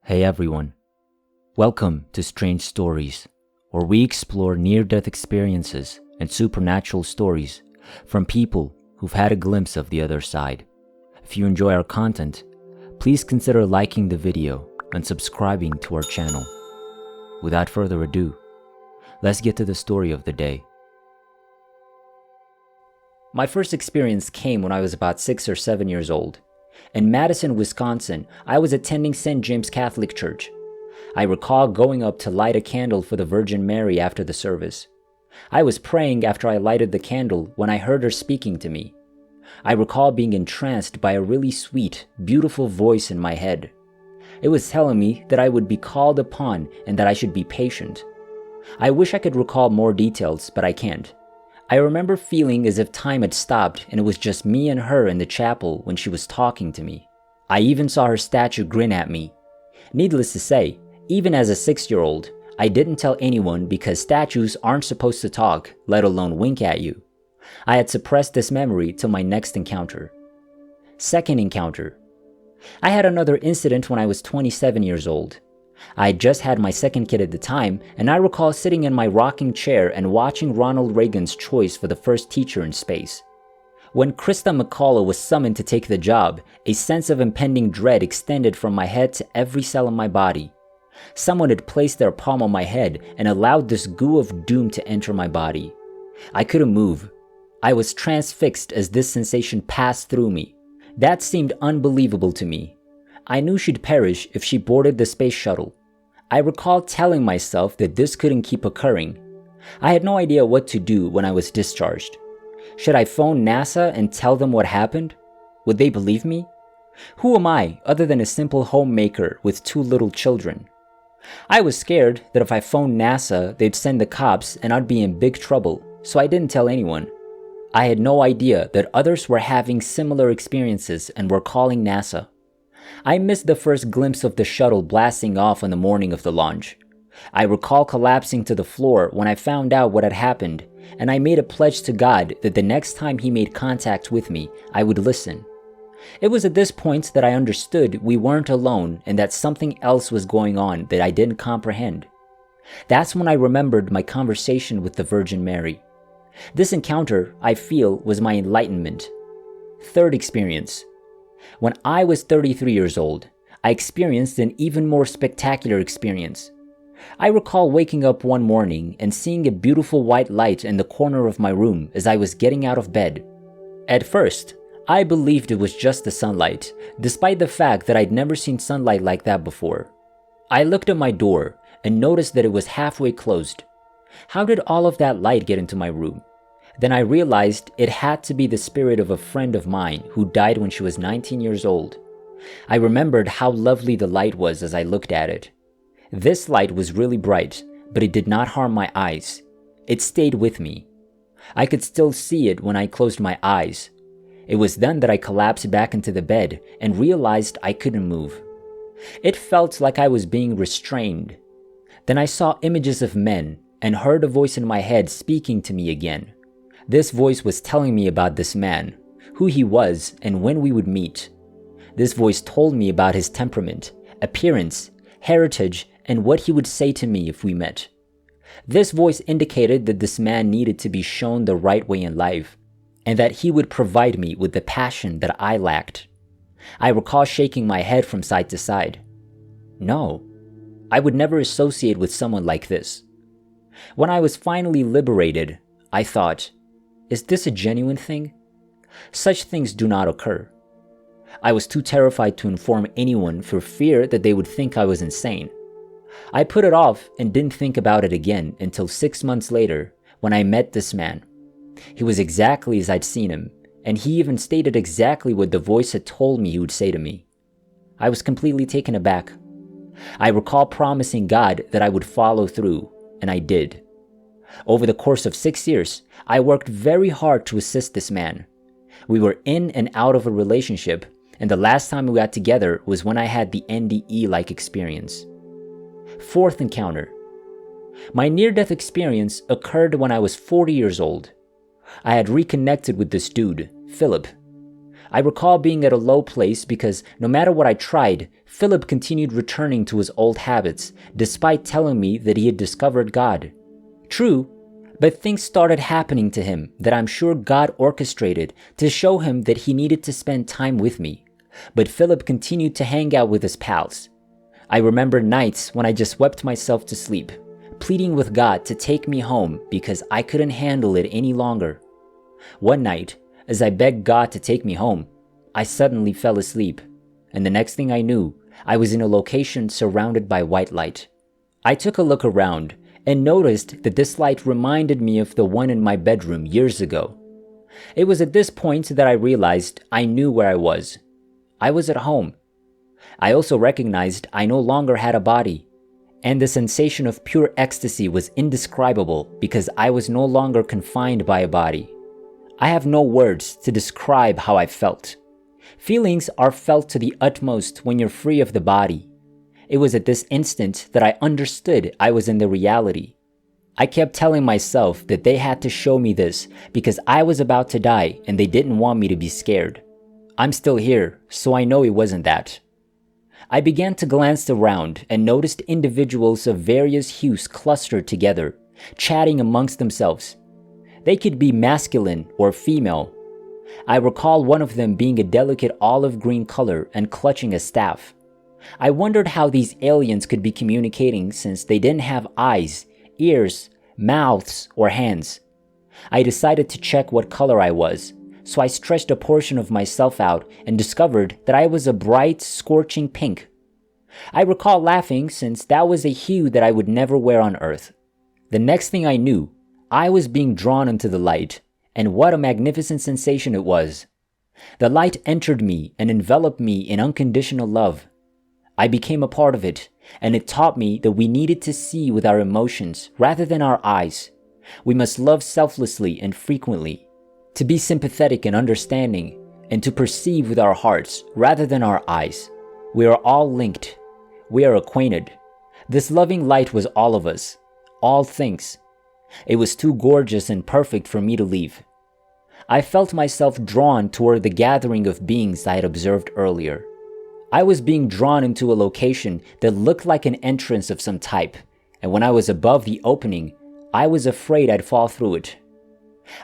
Hey everyone, welcome to Strange Stories, where we explore near-death experiences and supernatural stories from people who've had a glimpse of the other side. If you enjoy our content, please consider liking the video and subscribing to our channel. Without further ado, let's get to the story of the day. My first experience came when I was about 6 or 7 years old. In Madison, Wisconsin, I was attending St. James Catholic Church. I recall going up to light a candle for the Virgin Mary after the service. I was praying after I lighted the candle when I heard her speaking to me. I recall being entranced by a really sweet, beautiful voice in my head. It was telling me that I would be called upon and that I should be patient. I wish I could recall more details, but I can't. I remember feeling as if time had stopped and it was just me and her in the chapel when she was talking to me. I even saw her statue grin at me. Needless to say, even as a 6-year-old, I didn't tell anyone because statues aren't supposed to talk, let alone wink at you. I had suppressed this memory till my next encounter. Second encounter. I had another incident when I was 27 years old. I had just had my second kid at the time, and I recall sitting in my rocking chair and watching Ronald Reagan's choice for the first teacher in space. When Krista McCullough was summoned to take the job, a sense of impending dread extended from my head to every cell in my body. Someone had placed their palm on my head and allowed this goo of doom to enter my body. I couldn't move. I was transfixed as this sensation passed through me. That seemed unbelievable to me. I knew she'd perish if she boarded the space shuttle. I recall telling myself that this couldn't keep occurring. I had no idea what to do when I was discharged. Should I phone NASA and tell them what happened? Would they believe me? Who am I other than a simple homemaker with 2 little children? I was scared that if I phoned NASA, they'd send the cops and I'd be in big trouble, so I didn't tell anyone. I had no idea that others were having similar experiences and were calling NASA. I missed the first glimpse of the shuttle blasting off on the morning of the launch. I recall collapsing to the floor when I found out what had happened, and I made a pledge to God that the next time He made contact with me, I would listen. It was at this point that I understood we weren't alone and that something else was going on that I didn't comprehend. That's when I remembered my conversation with the Virgin Mary. This encounter, I feel, was my enlightenment. Third experience. When I was 33 years old, I experienced an even more spectacular experience. I recall waking up one morning and seeing a beautiful white light in the corner of my room as I was getting out of bed. At first, I believed it was just the sunlight, despite the fact that I'd never seen sunlight like that before. I looked at my door and noticed that it was halfway closed. How did all of that light get into my room? Then I realized it had to be the spirit of a friend of mine who died when she was 19 years old. I remembered how lovely the light was as I looked at it. This light was really bright, but it did not harm my eyes. It stayed with me. I could still see it when I closed my eyes. It was then that I collapsed back into the bed and realized I couldn't move. It felt like I was being restrained. Then I saw images of men and heard a voice in my head speaking to me again. This voice was telling me about this man, who he was, and when we would meet. This voice told me about his temperament, appearance, heritage, and what he would say to me if we met. This voice indicated that this man needed to be shown the right way in life, and that he would provide me with the passion that I lacked. I recall shaking my head from side to side. No, I would never associate with someone like this. When I was finally liberated, I thought, is this a genuine thing? Such things do not occur. I was too terrified to inform anyone for fear that they would think I was insane. I put it off and didn't think about it again until 6 months later when I met this man. He was exactly as I'd seen him, and he even stated exactly what the voice had told me he would say to me. I was completely taken aback. I recall promising God that I would follow through, and I did. Over the course of 6 years, I worked very hard to assist this man. We were in and out of a relationship, and the last time we got together was when I had the NDE-like experience. Fourth encounter. My near-death experience occurred when I was 40 years old. I had reconnected with this dude, Philip. I recall being at a low place because no matter what I tried, Philip continued returning to his old habits, despite telling me that he had discovered God. True, but things started happening to him that I'm sure God orchestrated to show him that he needed to spend time with me. But Philip continued to hang out with his pals. I remember nights when I just wept myself to sleep, pleading with God to take me home because I couldn't handle it any longer. One night, as I begged God to take me home, I suddenly fell asleep, and the next thing I knew, I was in a location surrounded by white light. I took a look around and noticed that this light reminded me of the one in my bedroom years ago. It was at this point that I realized I knew where I was. I was at home. I also recognized I no longer had a body, and the sensation of pure ecstasy was indescribable because I was no longer confined by a body. I have no words to describe how I felt. Feelings are felt to the utmost when you're free of the body. It was at this instant that I understood I was in the reality. I kept telling myself that they had to show me this because I was about to die and they didn't want me to be scared. I'm still here, so I know it wasn't that. I began to glance around and noticed individuals of various hues clustered together, chatting amongst themselves. They could be masculine or female. I recall one of them being a delicate olive green color and clutching a staff. I wondered how these aliens could be communicating since they didn't have eyes, ears, mouths, or hands. I decided to check what color I was, so I stretched a portion of myself out and discovered that I was a bright, scorching pink. I recall laughing since that was a hue that I would never wear on Earth. The next thing I knew, I was being drawn into the light, and what a magnificent sensation it was. The light entered me and enveloped me in unconditional love. I became a part of it, and it taught me that we needed to see with our emotions rather than our eyes. We must love selflessly and frequently, to be sympathetic and understanding, and to perceive with our hearts rather than our eyes. We are all linked. We are acquainted. This loving light was all of us, all things. It was too gorgeous and perfect for me to leave. I felt myself drawn toward the gathering of beings I had observed earlier. I was being drawn into a location that looked like an entrance of some type, and when I was above the opening, I was afraid I'd fall through it.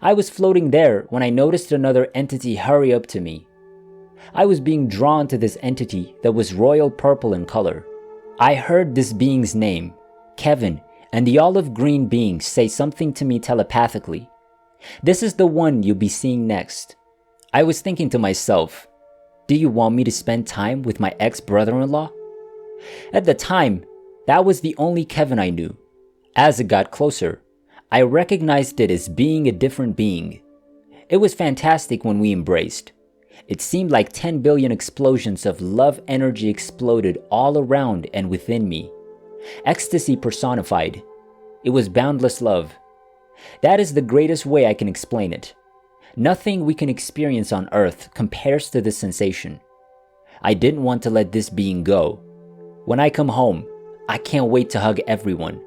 I was floating there when I noticed another entity hurry up to me. I was being drawn to this entity that was royal purple in color. I heard this being's name, Kevin, and the olive green being say something to me telepathically. This is the one you'll be seeing next. I was thinking to myself, do you want me to spend time with my ex-brother-in-law? At the time, that was the only Kevin I knew. As it got closer, I recognized it as being a different being. It was fantastic when we embraced. It seemed like 10 billion explosions of love energy exploded all around and within me. Ecstasy personified. It was boundless love. That is the greatest way I can explain it. Nothing we can experience on Earth compares to this sensation. I didn't want to let this being go. When I come home, I can't wait to hug everyone.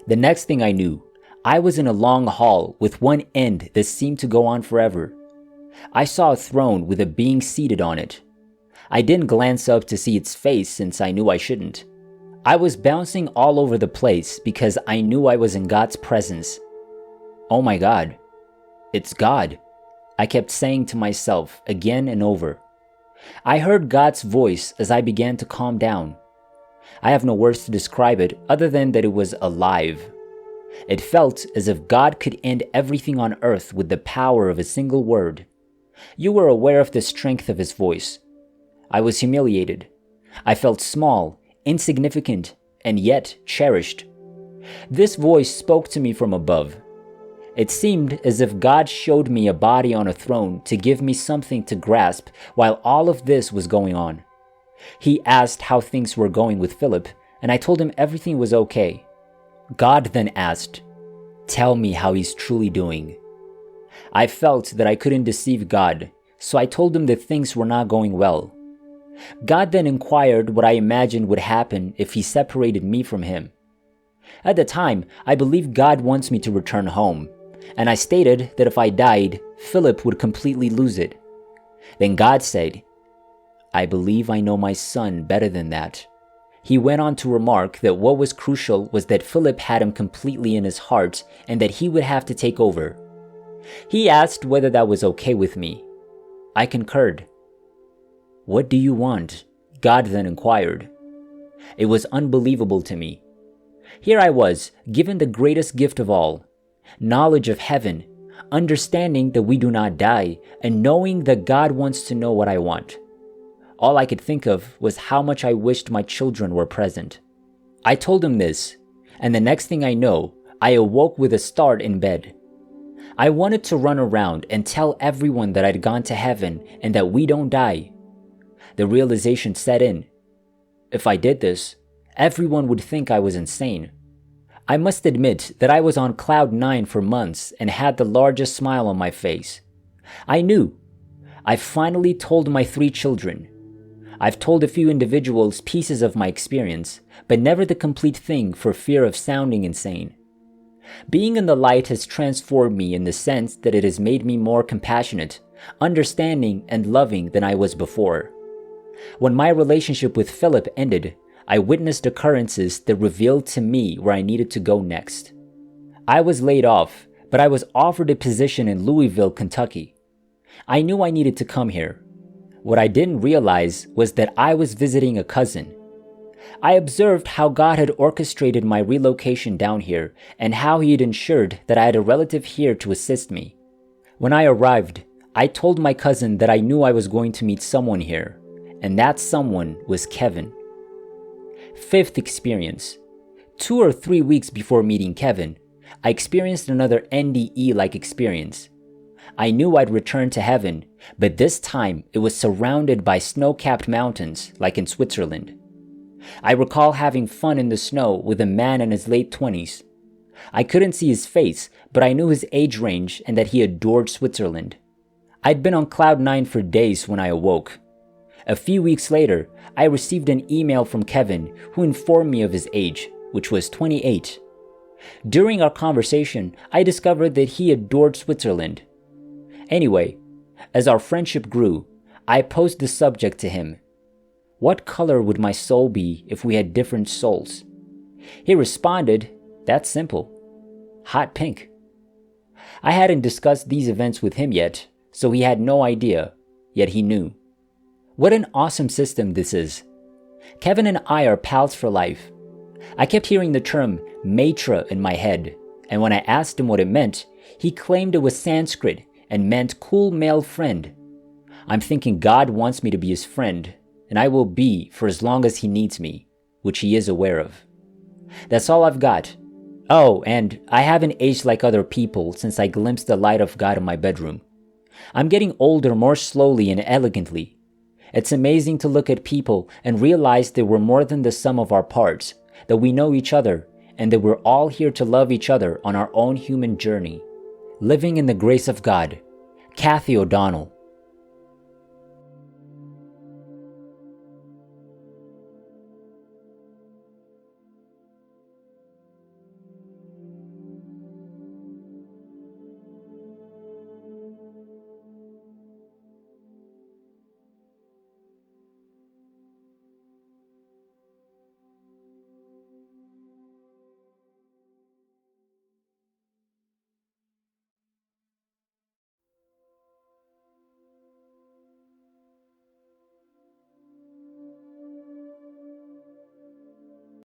The next thing I knew, I was in a long hall with one end that seemed to go on forever. I saw a throne with a being seated on it. I didn't glance up to see its face since I knew I shouldn't. I was bouncing all over the place because I knew I was in God's presence. Oh my God, it's God, I kept saying to myself again and over. I heard God's voice as I began to calm down. I have no words to describe it other than that it was alive. It felt as if God could end everything on earth with the power of a single word. You were aware of the strength of his voice. I was humiliated. I felt small, insignificant, and yet cherished. This voice spoke to me from above. It seemed as if God showed me a body on a throne to give me something to grasp while all of this was going on. He asked how things were going with Philip, and I told him everything was okay. God then asked, "Tell me how he's truly doing." I felt that I couldn't deceive God, so I told him that things were not going well. God then inquired what I imagined would happen if he separated me from him. At the time, I believed God wants me to return home, and I stated that if I died, Philip would completely lose it. Then God said, "I believe I know my son better than that." He went on to remark that what was crucial was that Philip had him completely in his heart and that he would have to take over. He asked whether that was okay with me. I concurred. "What do you want?" God then inquired. It was unbelievable to me. Here I was, given the greatest gift of all, knowledge of heaven, understanding that we do not die, and knowing that God wants to know what I want. All I could think of was how much I wished my children were present. I told him this, and the next thing I know, I awoke with a start in bed. I wanted to run around and tell everyone that I'd gone to heaven and that we don't die. The realization set in. If I did this, everyone would think I was insane. I must admit that I was on cloud 9 for months and had the largest smile on my face. I knew. I finally told my 3 children. I've told a few individuals pieces of my experience, but never the complete thing for fear of sounding insane. Being in the light has transformed me in the sense that it has made me more compassionate, understanding, and loving than I was before. When my relationship with Philip ended, I witnessed occurrences that revealed to me where I needed to go next. I was laid off, but I was offered a position in Louisville, Kentucky. I knew I needed to come here. What I didn't realize was that I was visiting a cousin. I observed how God had orchestrated my relocation down here and how He had ensured that I had a relative here to assist me. When I arrived, I told my cousin that I knew I was going to meet someone here, and that someone was Kevin. 5th experience. 2 or 3 weeks before meeting Kevin, I experienced another NDE-like experience. I knew I'd return to heaven, but this time it was surrounded by snow-capped mountains like in Switzerland. I recall having fun in the snow with a man in his late 20s. I couldn't see his face, but I knew his age range and that he adored Switzerland. I'd been on cloud 9 for days when I awoke. A few weeks later, I received an email from Kevin who informed me of his age, which was 28. During our conversation, I discovered that he adored Switzerland. Anyway, as our friendship grew, I posed the subject to him. What color would my soul be if we had different souls? He responded, "That's simple. Hot pink." I hadn't discussed these events with him yet, so he had no idea, yet he knew. What an awesome system this is. Kevin and I are pals for life. I kept hearing the term maitra in my head, and when I asked him what it meant, he claimed it was Sanskrit and meant cool male friend. I'm thinking God wants me to be his friend, and I will be for as long as he needs me, which he is aware of. That's all I've got. Oh, and I haven't aged like other people since I glimpsed the light of God in my bedroom. I'm getting older more slowly and elegantly. It's amazing to look at people and realize that we're more than the sum of our parts, that we know each other, and that we're all here to love each other on our own human journey. Living in the grace of God. Kathy O'Donnell.